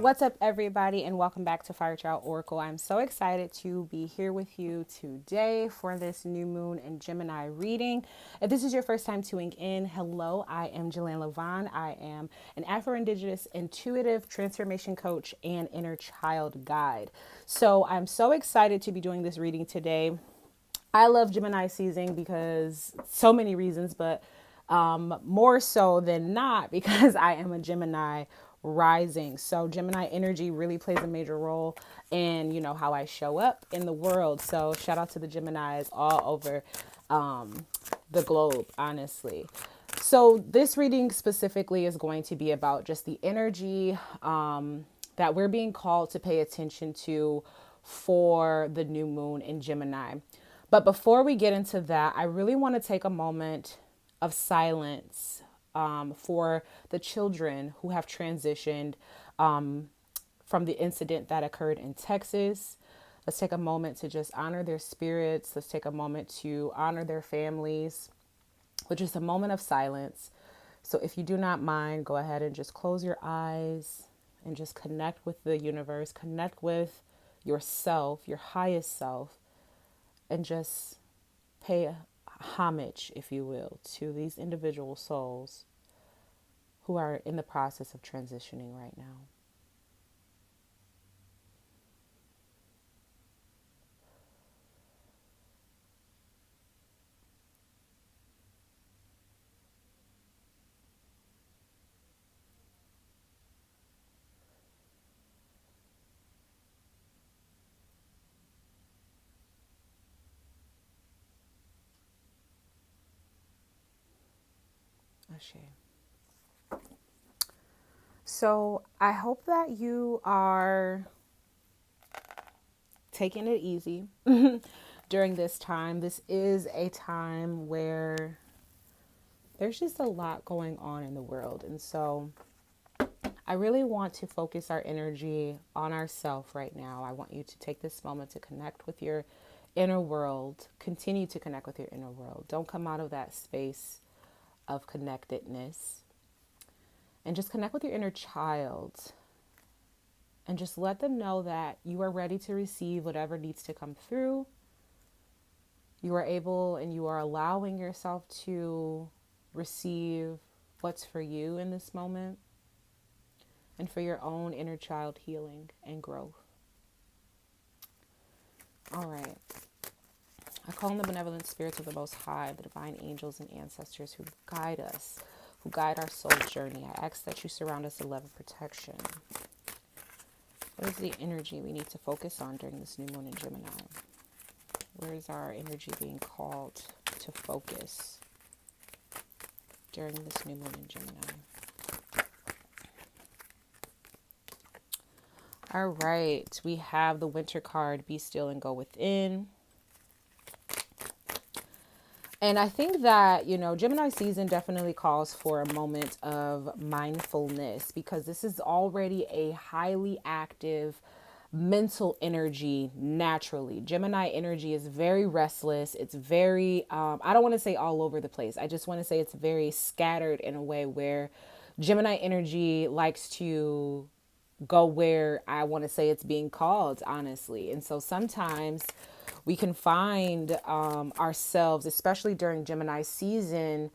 What's up, everybody, and welcome back to Fire Child Oracle. I'm so excited to be here with you today for this new moon and Gemini reading. If this is your first time tuning in, hello, I am Jillian Levon. I am an Afro-Indigenous intuitive transformation coach and inner child guide. So I'm so excited to be doing this reading today. I love Gemini season because so many reasons, but more so than not because I am a Gemini rising. So Gemini energy really plays a major role in, how I show up in the world. So shout out to the Geminis all over the globe, honestly. So this reading specifically is going to be about just the energy that we're being called to pay attention to for the new moon in Gemini. But before we get into that, I really want to take a moment of silence for the children who have transitioned from the incident that occurred in Texas. Let's take a moment to just honor their spirits. Let's take a moment to honor their families with just a moment of silence. So if you do not mind, go ahead and just close your eyes and just connect with the universe, connect with yourself, your highest self, and just pay homage, if you will, to these individual souls who are in the process of transitioning right now. Ashe. So I hope that you are taking it easy during this time. This is a time where there's just a lot going on in the world. And so I really want to focus our energy on ourselves right now. I want you to take this moment to connect with your inner world. Continue to connect with your inner world. Don't come out of that space of connectedness. And just connect with your inner child. And just let them know that you are ready to receive whatever needs to come through. You are able and you are allowing yourself to receive what's for you in this moment and for your own inner child healing and growth. All right. I call on the benevolent spirits of the Most High, the divine angels and ancestors who guide us, who guide our soul's journey. I ask that you surround us with love and protection. What is the energy we need to focus on during this new moon in Gemini? Where is our energy being called to focus during this new moon in Gemini? All right, we have the winter card, be still and go within. And I think that, Gemini season definitely calls for a moment of mindfulness because this is already a highly active mental energy naturally. Gemini energy is very restless. It's very, I don't want to say all over the place. I just want to say it's very scattered in a way where Gemini energy likes to go where I want to say it's being called, honestly. And so sometimes we can find ourselves, especially during Gemini season,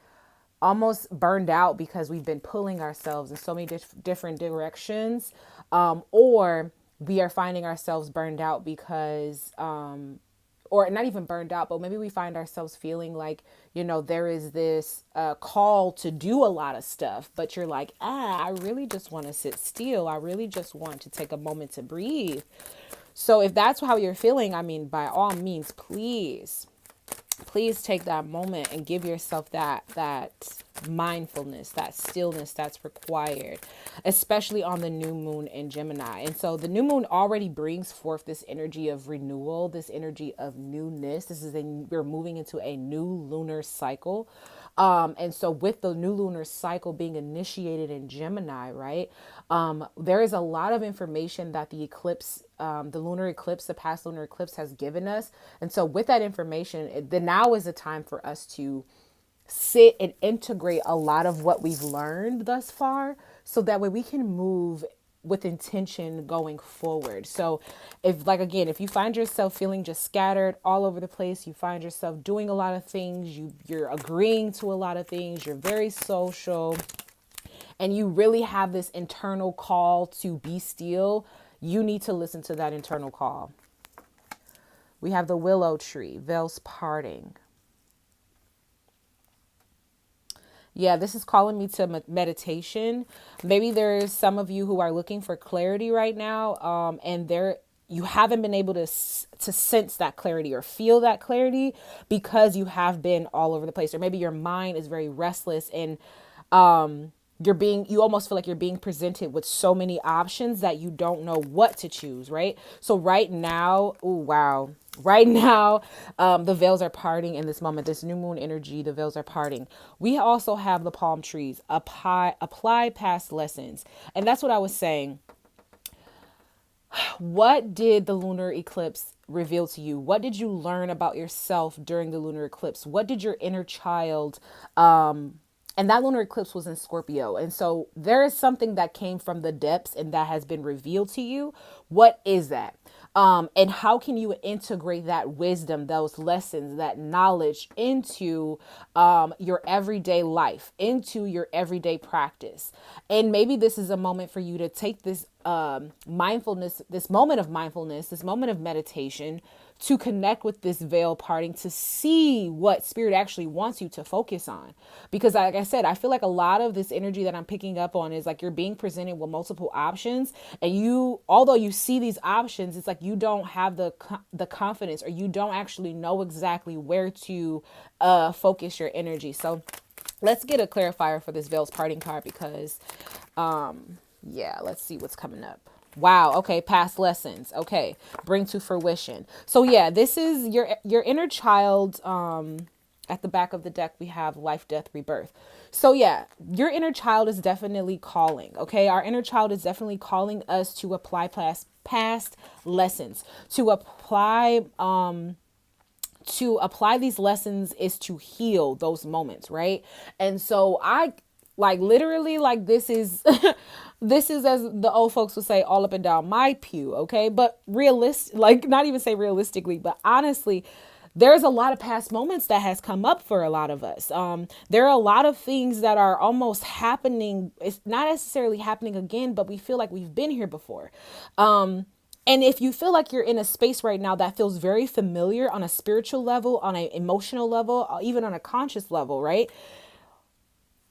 almost burned out because we've been pulling ourselves in so many different directions, or we are finding ourselves burned out because or not even burned out, but maybe we find ourselves feeling like, there is this call to do a lot of stuff, but you're like, I really just want to sit still. I really just want to take a moment to breathe. So if that's how you're feeling, I mean, by all means, please take that moment and give yourself that mindfulness, that stillness that's required, especially on the new moon in Gemini. And so the new moon already brings forth this energy of renewal, this energy of newness. We're moving into a new lunar cycle. And so with the new lunar cycle being initiated in Gemini, right, there is a lot of information that the eclipse, the lunar eclipse, the past lunar eclipse has given us. And so with that information, now is the time for us to sit and integrate a lot of what we've learned thus far so that way we can move with intention going forward. So if, like, again, if you find yourself feeling just scattered all over the place, you find yourself doing a lot of things, you're agreeing to a lot of things, you're very social, and you really have this internal call to be still, you need to listen to that internal call. We have the willow tree, veils parting. Yeah, this is calling me to meditation. Maybe there's some of you who are looking for clarity right now, and you haven't been able to sense that clarity or feel that clarity because you have been all over the place, or maybe your mind is very restless, and you almost feel like you're being presented with so many options that you don't know what to choose, right? So right now, oh wow, right now, the veils are parting in this moment, this new moon energy, the veils are parting. We also have the palm trees, apply past lessons. And that's what I was saying. What did the lunar eclipse reveal to you? What did you learn about yourself during the lunar eclipse? What did your inner child, and that lunar eclipse was in Scorpio. And so there is something that came from the depths and that has been revealed to you. What is that? And how can you integrate that wisdom, those lessons, that knowledge into your everyday life, into your everyday practice? And maybe this is a moment for you to take this mindfulness, this moment of mindfulness, this moment of meditation, to connect with this veil parting, to see what spirit actually wants you to focus on. Because like I said, I feel like a lot of this energy that I'm picking up on is like you're being presented with multiple options, and although you see these options, it's like you don't have the confidence, or you don't actually know exactly where to focus your energy. So let's get a clarifier for this veils parting card, because yeah, let's see what's coming up. Wow. Okay. Past lessons. Okay. Bring to fruition. So yeah, this is your inner child. At the back of the deck, we have life, death, rebirth. So yeah, your inner child is definitely calling. Okay. Our inner child is definitely calling us to apply past lessons, to apply these lessons is to heal those moments, right? And so I like literally like this is this is, as the old folks would say, all up and down my pew, okay? But like not even say realistically, but honestly, there's a lot of past moments that has come up for a lot of us. There are a lot of things that are almost happening. It's not necessarily happening again, but we feel like we've been here before. And if you feel like you're in a space right now that feels very familiar on a spiritual level, on an emotional level, even on a conscious level, right?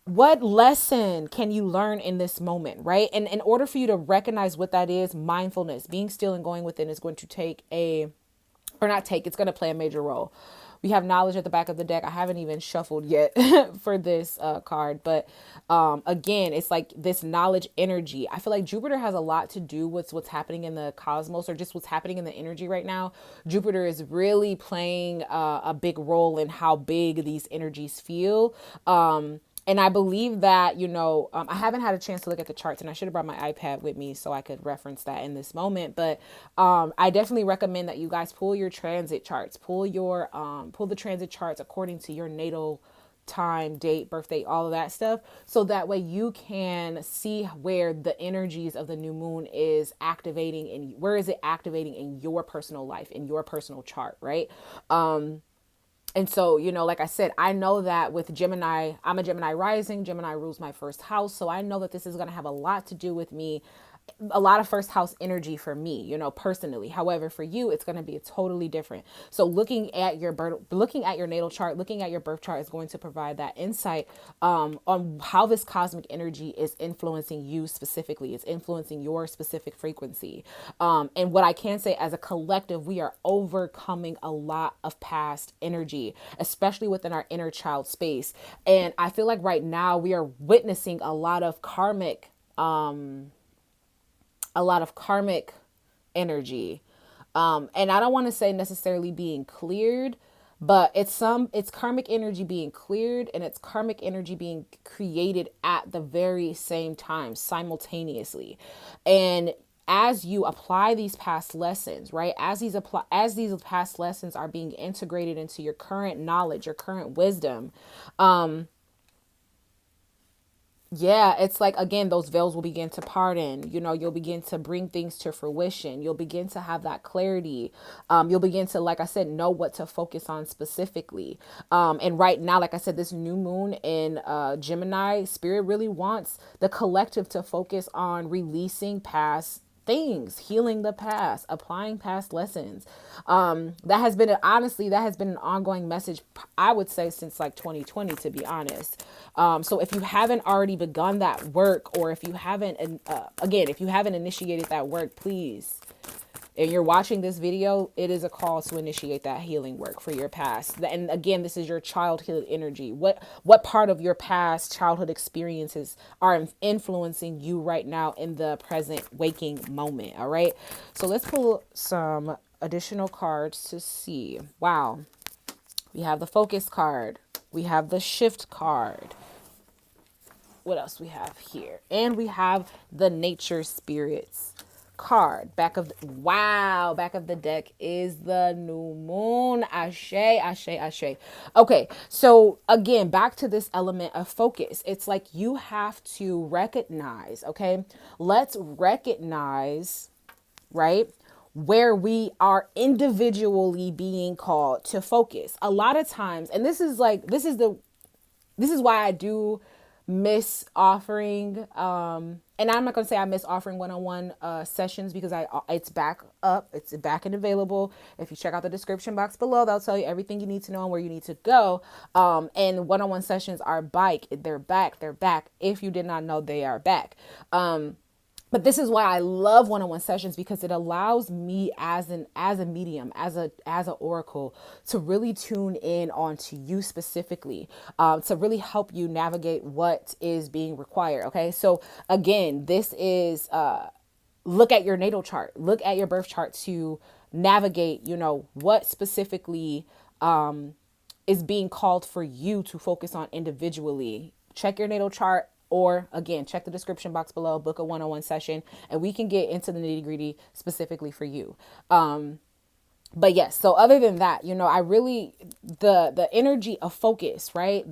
What lesson can you learn in this moment, right? And in order for you to recognize what that is, mindfulness, being still and going within is going to it's going to play a major role. We have knowledge at the back of the deck. I haven't even shuffled yet for this card. But again, it's like this knowledge energy. I feel like Jupiter has a lot to do with what's happening in the cosmos, or just what's happening in the energy right now. Jupiter is really playing a big role in how big these energies feel. And I believe that, I haven't had a chance to look at the charts, and I should have brought my iPad with me so I could reference that in this moment. But I definitely recommend that you guys pull your transit charts, pull the transit charts according to your natal time, date, birth date, all of that stuff. So that way you can see where the energies of the new moon is activating, and where is it activating in your personal life, in your personal chart, right? And so, like I said, I know that with Gemini, I'm a Gemini rising. Gemini rules my first house. So I know that this is going to have a lot to do with me, a lot of first house energy for me, personally. However, for you, it's going to be totally different. So looking at your natal chart, looking at your birth chart is going to provide that insight on how this cosmic energy is influencing you specifically. It's influencing your specific frequency. And what I can say, as a collective, we are overcoming a lot of past energy, especially within our inner child space. And I feel like right now we are witnessing a lot of karmic energy. And I don't want to say necessarily being cleared, but it's karmic energy being cleared, and it's karmic energy being created at the very same time, simultaneously. And as you apply these past lessons, right? As these past lessons are being integrated into your current knowledge, your current wisdom, Yeah, it's like, again, those veils will begin to pardon. You'll begin to bring things to fruition. You'll begin to have that clarity. You'll begin to, like I said, know what to focus on specifically. And right now, like I said, this new moon in Gemini, Spirit really wants the collective to focus on releasing past things, healing the past, applying past lessons. That has been, honestly, that has been an ongoing message, I would say, since like 2020, to be honest. So if you haven't already begun that work, or if you haven't, again, if you haven't initiated that work, please, and you're watching this video, it is a call to initiate that healing work for your past. And again, this is your childhood energy. What part of your past childhood experiences are influencing you right now in the present waking moment? All right. So let's pull some additional cards to see. Wow. We have the focus card. We have the shift card. What else we have here? And we have the nature spirits card. Back of the deck is the new moon. Ashe, ashe, ashe. Okay, so again, back to this element of focus. It's like you have to recognize, okay? Let's recognize, right, where we are individually being called to focus. A lot of times, and this is why I do miss offering, and I'm not going to say I miss offering one-on-one sessions, because it's back up, it's back and available. If you check out the description box below, that'll tell you everything you need to know and where you need to go. And one-on-one sessions are they're back. If you did not know, they are back. But this is why I love one-on-one sessions, because it allows me as a medium, as an oracle, to really tune in onto you specifically, to really help you navigate what is being required. Okay, so again, this is look at your natal chart, look at your birth chart to navigate, what specifically is being called for you to focus on individually. Check your natal chart, or again, check the description box below, book a one-on-one session, and we can get into the nitty-gritty specifically for you. But yes, so other than that, I really, the energy of focus, right?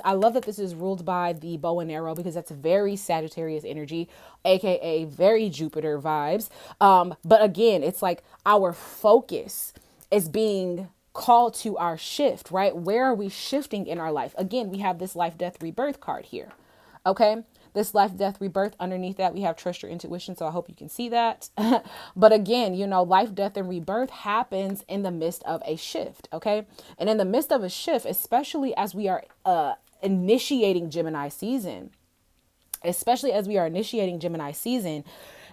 I love that this is ruled by the bow and arrow, because that's very Sagittarius energy, aka very Jupiter vibes. But again, it's like our focus is being called to our shift, right? Where are we shifting in our life? Again, we have this life, death, rebirth card here. Okay. This life, death, rebirth. Underneath that, we have trust your intuition. So I hope you can see that. But again, life, death, and rebirth happens in the midst of a shift. Okay. And in the midst of a shift, especially as we are initiating Gemini season,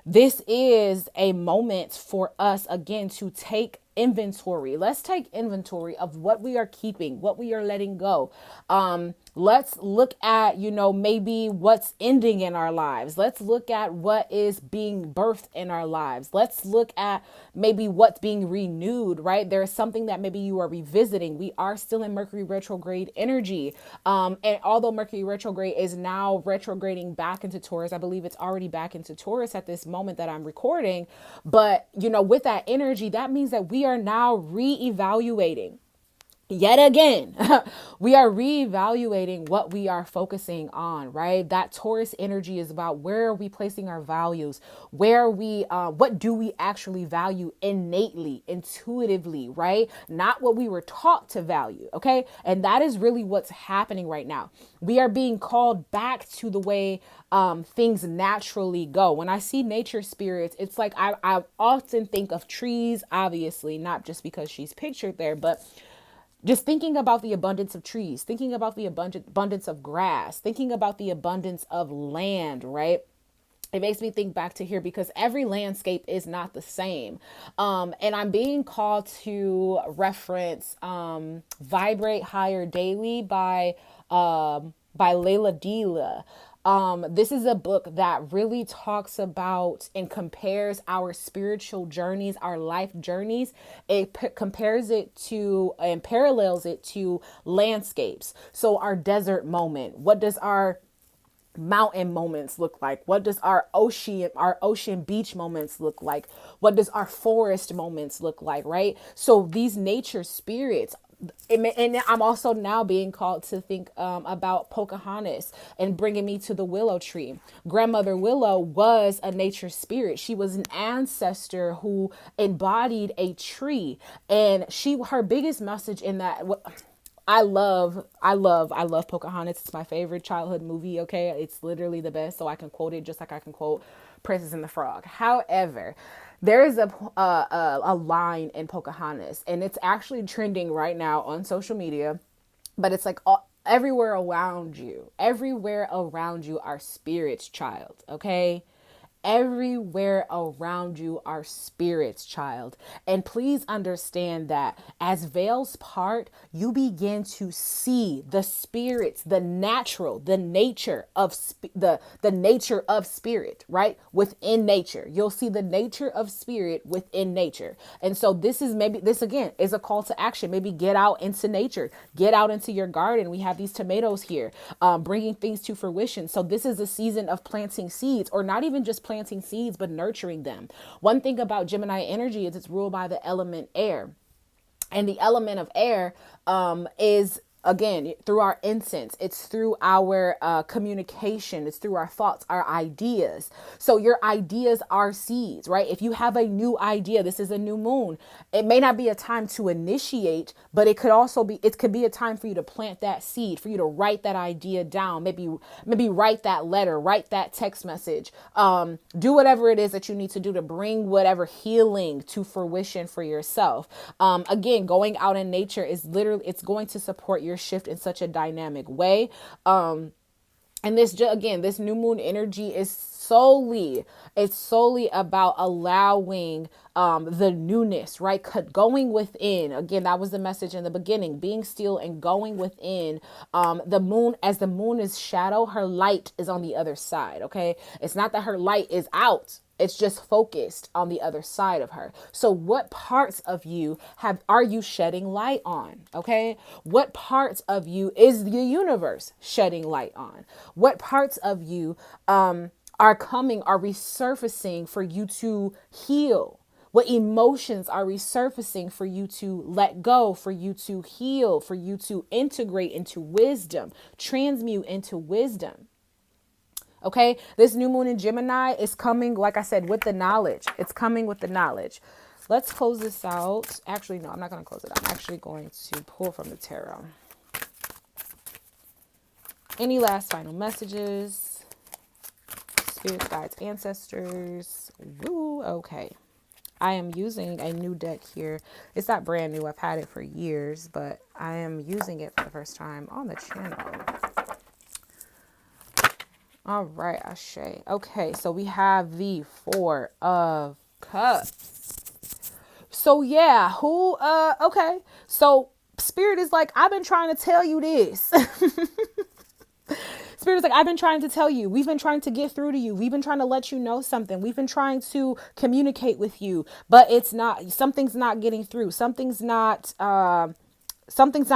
this is a moment for us, again, to take inventory. Let's take inventory of what we are keeping, what we are letting go. Let's look at, maybe what's ending in our lives. Let's look at what is being birthed in our lives. Let's look at maybe what's being renewed, right? There's something that maybe you are revisiting. We are still in Mercury retrograde energy. And although Mercury retrograde is now retrograding back into Taurus, I believe it's already back into Taurus at this moment that I'm recording. But, with that energy, that means that we are now reevaluating. Yet again, we are reevaluating what we are focusing on, right? That Taurus energy is about where are we placing our values, what do we actually value innately, intuitively, right? Not what we were taught to value, okay? And that is really what's happening right now. We are being called back to the way things naturally go. When I see nature spirits, it's like I often think of trees, obviously, not just because she's pictured there, but just thinking about the abundance of trees, thinking about the abundance of grass, thinking about the abundance of land, right? It makes me think back to here, because every landscape is not the same. And I'm being called to reference Vibrate Higher Daily by Layla Deela. This is a book that really talks about and compares our spiritual journeys, our life journeys. It compares it to and parallels it to landscapes. So our desert moment, what does our mountain moments look like? What does our ocean beach moments look like? What does our forest moments look like, right? So these nature spirits and I'm also now being called to think about Pocahontas and bringing me to the willow tree. Grandmother Willow was a nature spirit. She was an ancestor who embodied a tree, and her biggest message in that. I love Pocahontas. It's my favorite childhood movie. Okay, it's literally the best. So I can quote it just like I can quote Princess and the Frog. However, there is a line in Pocahontas, and it's actually trending right now on social media. But it's like everywhere around you are spirits, child. Okay, everywhere around you are spirits, child. And please understand that as veils part, you begin to see the spirits, the natural, the nature of the nature of spirit, right? Within nature. You'll see the nature of spirit within nature. And so this again is a call to action. Maybe get out into nature, get out into your garden. We have these tomatoes here, bringing things to fruition. So this is a season of planting seeds, or not even just planting seeds, but nurturing them. One thing about Gemini energy is it's ruled by the element air. And the element of air is, again, through our incense. It's through our communication. It's through our thoughts, our ideas. So your ideas are seeds, right? If you have a new idea, this is a new moon. It may not be a time to initiate, but it could be a time for you to plant that seed, for you to write that idea down. Maybe write that letter, write that text message. Do whatever it is that you need to do to bring whatever healing to fruition for yourself. Again, going out in nature is literally, it's going to support your shift in such a dynamic way. And this new moon energy is solely about allowing the newness, right? Going within. Again, that was the message in the beginning, being still and going within. The moon, as the moon is shadow, her light is on the other side. Okay. It's not that her light is out. It's just focused on the other side of her. So what parts of you are you shedding light on? Okay. What parts of you is the universe shedding light on? What parts of you are resurfacing for you to heal? What emotions are resurfacing for you to let go, for you to heal, for you to integrate into wisdom, transmute into wisdom? Okay, this new moon in Gemini is coming, like I said, with the knowledge. It's coming with the knowledge. Let's close this out. Actually, no, I'm not going to close it. I'm actually going to pull from the tarot. Any last final messages? Spirits, guides, ancestors. Woo, okay. I am using a new deck here. It's not brand new. I've had it for years, but I am using it for the first time on the channel. All right, Ashe. Okay, so we have the Four of Cups. So yeah, okay. So Spirit is like, I've been trying to tell you this. Spirit is like, I've been trying to tell you. We've been trying to get through to you. We've been trying to let you know something. We've been trying to communicate with you, but something's not getting through. Something's not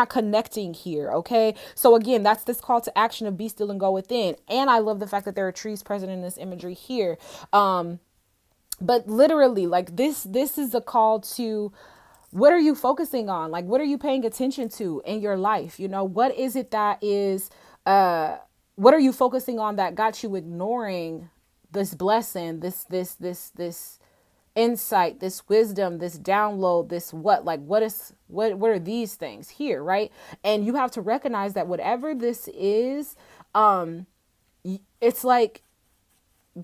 connecting here. Okay. So again, that's this call to action of be still and go within. And I love the fact that there are trees present in this imagery here. But literally, like this is a call to, what are you focusing on? Like, what are you paying attention to in your life? You know, what is it that is, what are you focusing on that got you ignoring this blessing, this insight, this wisdom, this download, what are these things here, right? And you have to recognize that whatever this is, it's like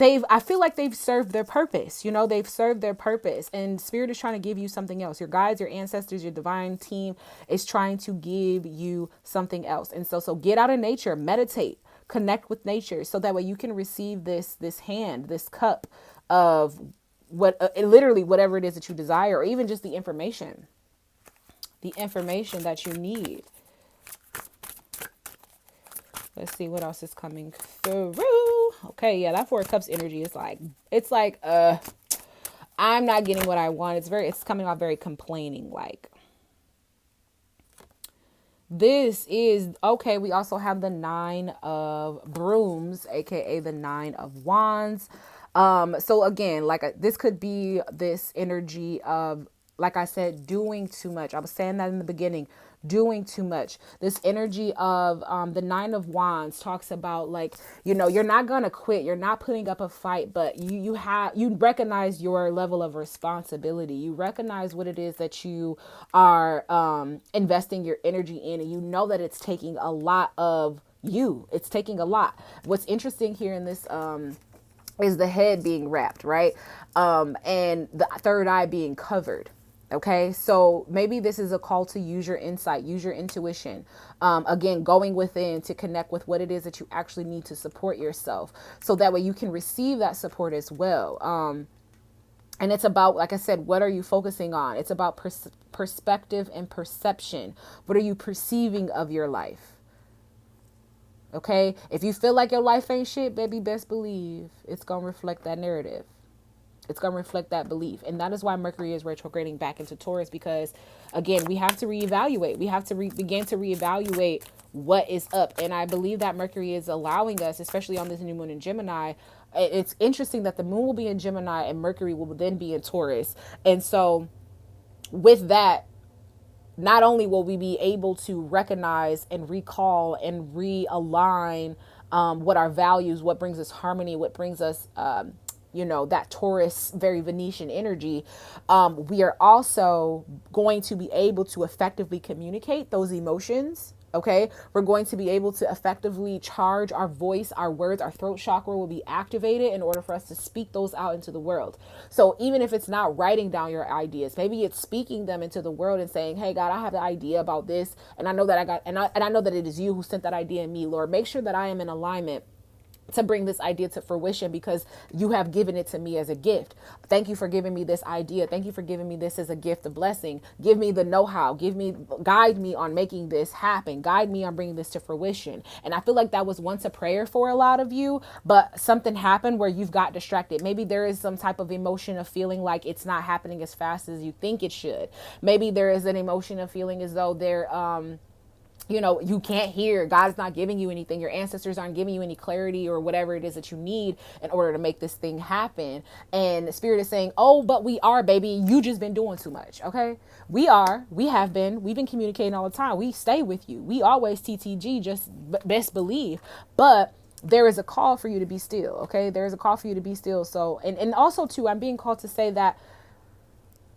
I feel like they've served their purpose. You know, they've served their purpose, and Spirit is trying to give you something else. Your guides, your ancestors, your divine team is trying to give you something else. And so get out in nature, meditate, connect with nature, so that way you can receive this cup of literally whatever it is that you desire, or even just the information that you need. Let's see what else is coming through. Okay, yeah, that Four of Cups energy is like, I'm not getting what I want. It's coming off very complaining like. This is, okay, we also have the Nine of Brooms, aka the Nine of Wands. So again, this could be this energy of, like I said, doing too much. I was saying that in the beginning, doing too much. This energy of the Nine of Wands talks about, like, you're not gonna quit, you're not putting up a fight, but you recognize your level of responsibility. You recognize what it is that you are investing your energy in, and you know that it's taking a lot of you. It's taking a lot. What's interesting here in this is the head being wrapped, right? And the third eye being covered. Okay, so maybe this is a call to use your insight, use your intuition. Again, going within to connect with what it is that you actually need to support yourself, so that way you can receive that support as well. And it's about, like I said, what are you focusing on? It's about perspective and perception. What are you perceiving of your life? Okay, if you feel like your life ain't shit, baby, best believe it's going to reflect that narrative. It's going to reflect that belief. And that is why Mercury is retrograding back into Taurus, because, again, we have to reevaluate. We have to begin to reevaluate what is up. And I believe that Mercury is allowing us, especially on this new moon in Gemini. It's interesting that the moon will be in Gemini and Mercury will then be in Taurus. And so with that, not only will we be able to recognize and recall and realign what our values, what brings us harmony, what brings us, that Taurus, very Venetian energy, we are also going to be able to effectively communicate those emotions. Okay, we're going to be able to effectively charge our voice, our words, our throat chakra will be activated in order for us to speak those out into the world. So even if it's not writing down your ideas, maybe it's speaking them into the world and saying, hey, God, I have the idea about this. And I know that I know that it is you who sent that idea in me, Lord. Make sure that I am in alignment to bring this idea to fruition, because you have given it to me as a gift. Thank you for giving me this idea. Thank you for giving me this as a gift of blessing. Give me the know-how. Guide me on making this happen. Guide me on bringing this to fruition. And I feel like that was once a prayer for a lot of you, but something happened where you've got distracted. Maybe there is some type of emotion of feeling like it's not happening as fast as you think it should. Maybe there is an emotion of feeling as though you can't hear. God's not giving you anything. Your ancestors aren't giving you any clarity or whatever it is that you need in order to make this thing happen. And the Spirit is saying, oh, but we are, baby. You just been doing too much. Okay. We've been communicating all the time. We stay with you. We always TTG, just best believe. But there is a call for you to be still. Okay. There is a call for you to be still. So, and also too, I'm being called to say that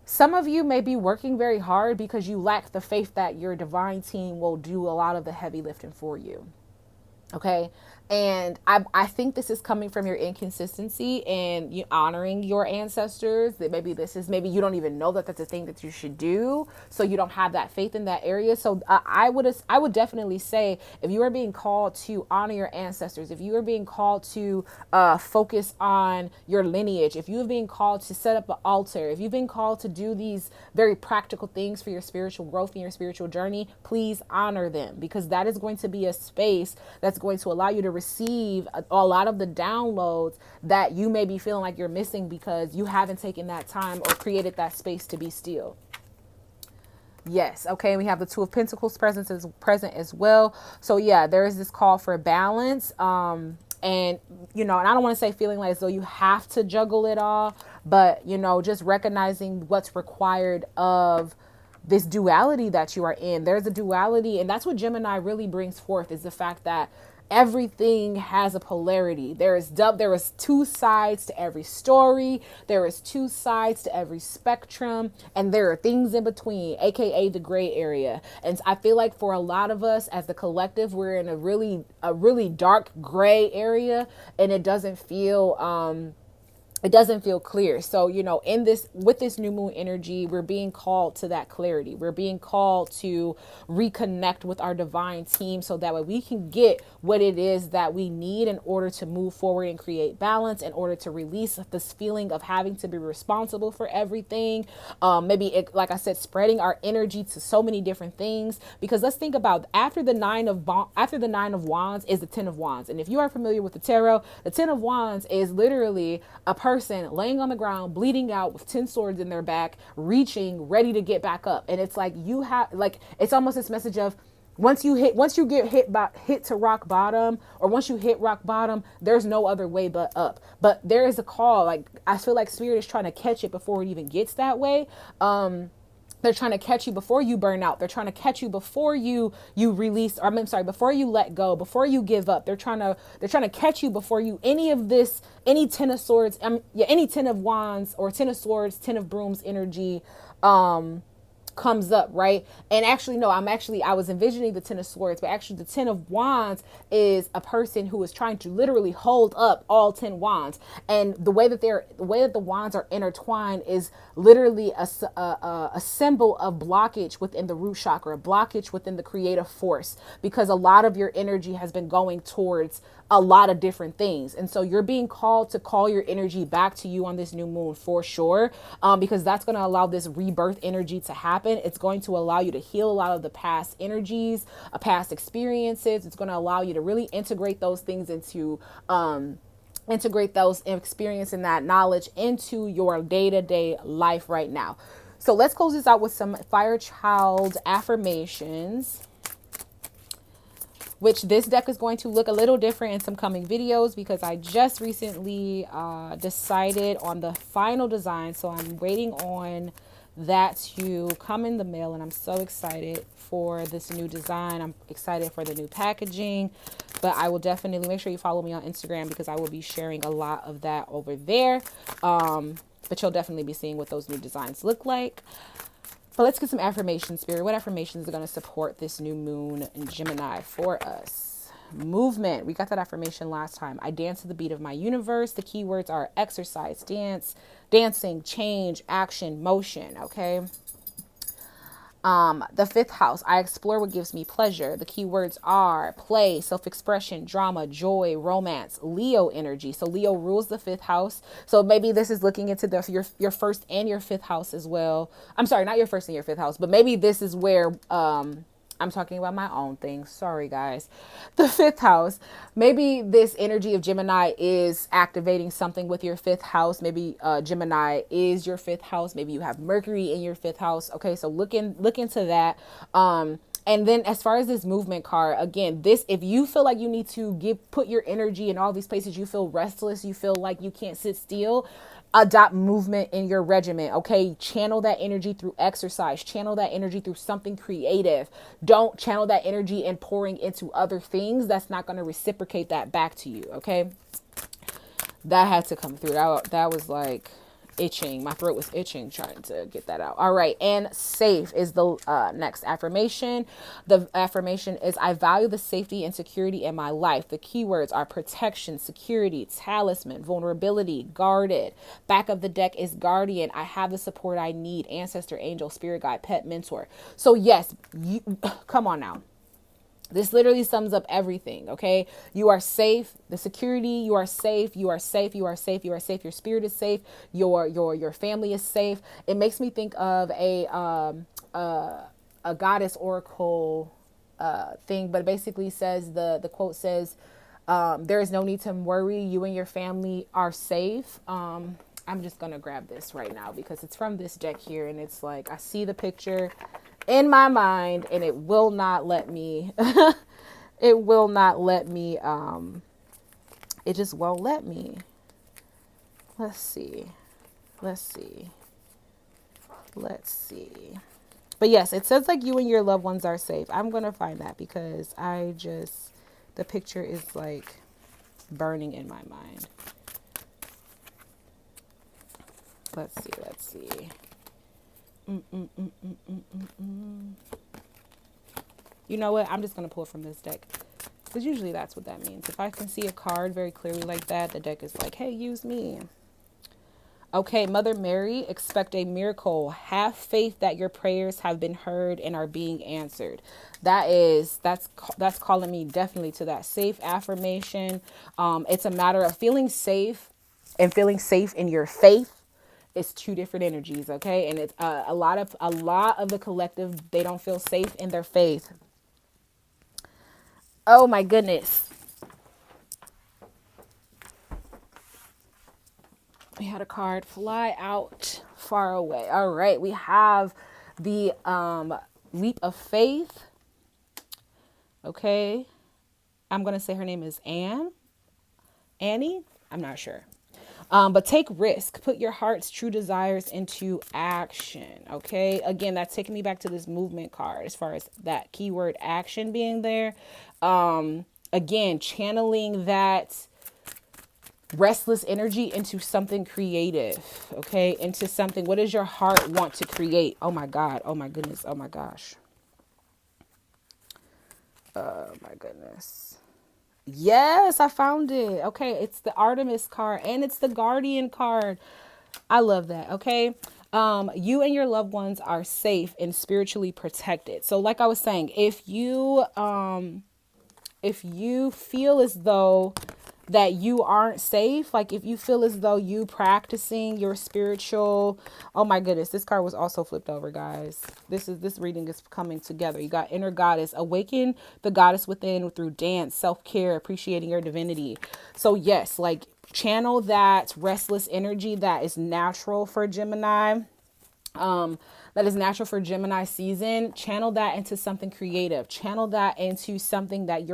some of you may be working very hard because you lack the faith that your divine team will do a lot of the heavy lifting for you. Okay. And I think this is coming from your inconsistency and you honoring your ancestors. That maybe you don't even know that that's a thing that you should do. So you don't have that faith in that area. So I would definitely say, if you are being called to honor your ancestors, if you are being called to focus on your lineage, if you are being called to set up an altar, if you've been called to do these very practical things for your spiritual growth and your spiritual journey, please honor them, because that is going to be a space that's going to allow you to receive a lot of the downloads that you may be feeling like you're missing because you haven't taken that time or created that space to be still. Yes. Okay. We have the Two of Pentacles present as well. So yeah, there is this call for balance. And and I don't want to say feeling like as though you have to juggle it all, but just recognizing what's required of this duality that you are in. There's a duality, and that's what Gemini really brings forth, is the fact that everything has a polarity. There is two sides to every story. There is two sides to every spectrum, and there are things in between, aka the gray area. And I feel like for a lot of us as the collective, we're in a really dark gray area, and it doesn't feel clear. So, with this new moon energy, we're being called to that clarity. We're being called to reconnect with our divine team so that way we can get what it is that we need in order to move forward and create balance, in order to release this feeling of having to be responsible for everything. Like I said, spreading our energy to so many different things, because let's think about after the Nine of Wands is the Ten of Wands. And if you are familiar with the tarot, the Ten of Wands is literally a person laying on the ground, bleeding out with 10 swords in their back, reaching, ready to get back up. And it's like it's almost this message of once you get hit to rock bottom, or once you hit rock bottom, there's no other way but up. But there is a call. Like, I feel like Spirit is trying to catch it before it even gets that way. They're trying to catch you before you burn out. They're trying to catch you before you release, or I'm sorry, before you let go, before you give up. They're trying to catch you before you any of this, any 10 of swords, yeah, any 10 of wands or 10 of swords, 10 of brooms energy comes up, right? And actually, no, I was envisioning the 10 of swords, but actually the 10 of wands is a person who is trying to literally hold up all 10 wands. And the way that the wands are intertwined is literally a symbol of blockage within the root chakra, blockage within the creative force, because a lot of your energy has been going towards a lot of different things. And so you're being called to call your energy back to you on this new moon for sure, because that's going to allow this rebirth energy to happen. It's going to allow you to heal a lot of the past energies, past experiences. It's going to allow you to really integrate those things into integrate those experience and that knowledge into your day-to-day life right now. So let's close this out with some fire child affirmations, which this deck is going to look a little different in some coming videos because I just recently decided on the final design. So I'm waiting on that to come in the mail, and I'm so excited for this new design. I'm excited for the new packaging, but I will definitely make sure you follow me on Instagram because I will be sharing a lot of that over there. But you'll definitely be seeing what those new designs look like. But let's get some affirmations, Spirit. What affirmations are going to support this new moon in Gemini for us? Movement. We got that affirmation last time. I dance to the beat of my universe. The keywords are exercise, dance, dancing, change, action, motion. Okay. The fifth house, I explore what gives me pleasure. The keywords are play, self-expression, drama, joy, romance, Leo energy. So Leo rules the fifth house. So maybe this is looking into your first and your fifth house as well. I'm sorry, not your first and your fifth house, but maybe this is where, I'm talking about my own things. Sorry, guys. The fifth house. Maybe this energy of Gemini is activating something with your fifth house. Maybe Gemini is your fifth house. Maybe you have Mercury in your fifth house. Okay, so look into that. And then as far as this movement card, again, if you feel like you need to put your energy in all these places, you feel restless, you feel like you can't sit still, adopt movement in your regimen. Okay. Channel that energy through exercise, channel that energy through something creative. Don't channel that energy and pouring into other things. That's not going to reciprocate that back to you. Okay. That had to come through. That was like itching. My throat was itching trying to get that out. All right. And safe is the next affirmation. The affirmation is I value the safety and security in my life. The keywords are protection, security, talisman, vulnerability, guarded. Back of the deck is guardian. I have the support I need. Ancestor, angel, spirit guide, pet, mentor. So yes, come on now. This literally sums up everything. Okay. You are safe. The security, you are safe. You are safe. You are safe. You are safe. Your spirit is safe. Your family is safe. It makes me think of a goddess oracle, thing, but it basically says the quote says, there is no need to worry. You and your family are safe. I'm just going to grab this right now because it's from this deck here. And it's like, I see the picture in my mind and it will not let me, it will not let me, it just won't let me. Let's see. But yes, it says like you and your loved ones are safe. I'm going to find that because the picture is like burning in my mind. Let's see. You know what? I'm just going to pull from this deck. Because usually that's what that means. If I can see a card very clearly like that, the deck is like, hey, use me. Okay, Mother Mary, expect a miracle. Have faith that your prayers have been heard and are being answered. That's calling me definitely to that safe affirmation. It's a matter of feeling safe and feeling safe in your faith. It's two different energies, okay? And it's a lot of the collective, they don't feel safe in their faith. Oh my goodness. We had a card fly out far away. All right, we have the leap of faith. Okay. I'm going to say her name is Annie. I'm not sure. But take risk, put your heart's true desires into action. Okay. Again, that's taking me back to this movement card as far as that keyword action being there. Again, channeling that restless energy into something creative. Okay. Into something. What does your heart want to create? Oh my God. Oh my goodness. Oh my gosh. Oh my goodness. Yes, I found it. Okay, it's the Artemis card and it's the Guardian card. I love that. Okay. You and your loved ones are safe and spiritually protected. So like I was saying, if you feel as though that you aren't safe, like if you feel as though you practicing your spiritual, oh my goodness, this card was also flipped over, guys. This reading is coming together. You got inner goddess, awaken the goddess within through dance, self-care, appreciating your divinity. So yes, like channel that restless energy that is natural for Gemini, that is natural for Gemini season. Channel that into something creative. Channel that into something that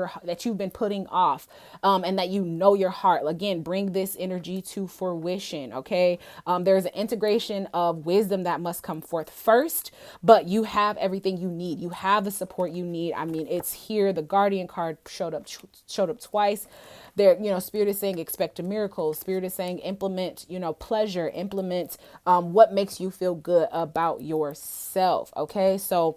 you've been putting off, and that you know your heart. Again, bring this energy to fruition. Okay, there's an integration of wisdom that must come forth first, but you have everything you need. You have the support you need. I mean, it's here. The Guardian card showed up twice. There, Spirit is saying expect a miracle. Spirit is saying implement, pleasure, implement what makes you feel good about yourself. Okay, so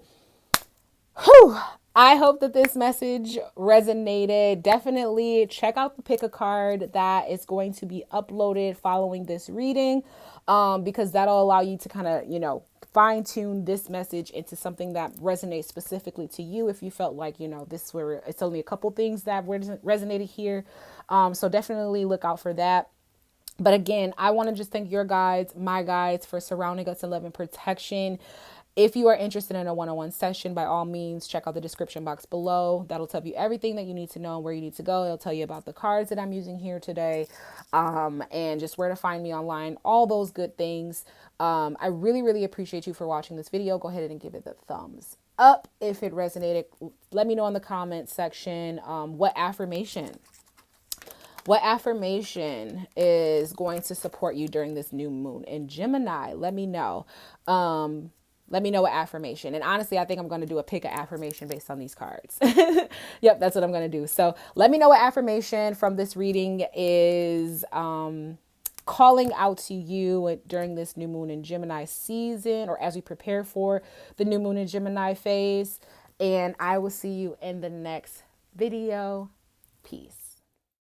whew, I hope that this message resonated. Definitely check out the pick a card that is going to be uploaded following this reading, because that'll allow you to kind of, fine tune this message into something that resonates specifically to you. If you felt like, it's only a couple things that resonated here. So definitely look out for that. But again, I want to just thank your guides, my guides, for surrounding us in love and protection. If you are interested in a one-on-one session, by all means, check out the description box below. That'll tell you everything that you need to know and where you need to go. It'll tell you about the cards that I'm using here today, and just where to find me online, all those good things. I really, really appreciate you for watching this video. Go ahead and give it the thumbs up if it resonated. Let me know in the comments section what affirmation is going to support you during this new moon in Gemini. Let me know. Let me know what affirmation. And honestly, I think I'm going to do a pick of affirmation based on these cards. Yep, that's what I'm going to do. So let me know what affirmation from this reading is calling out to you during this new moon in Gemini season, or as we prepare for the new moon in Gemini phase. And I will see you in the next video. Peace.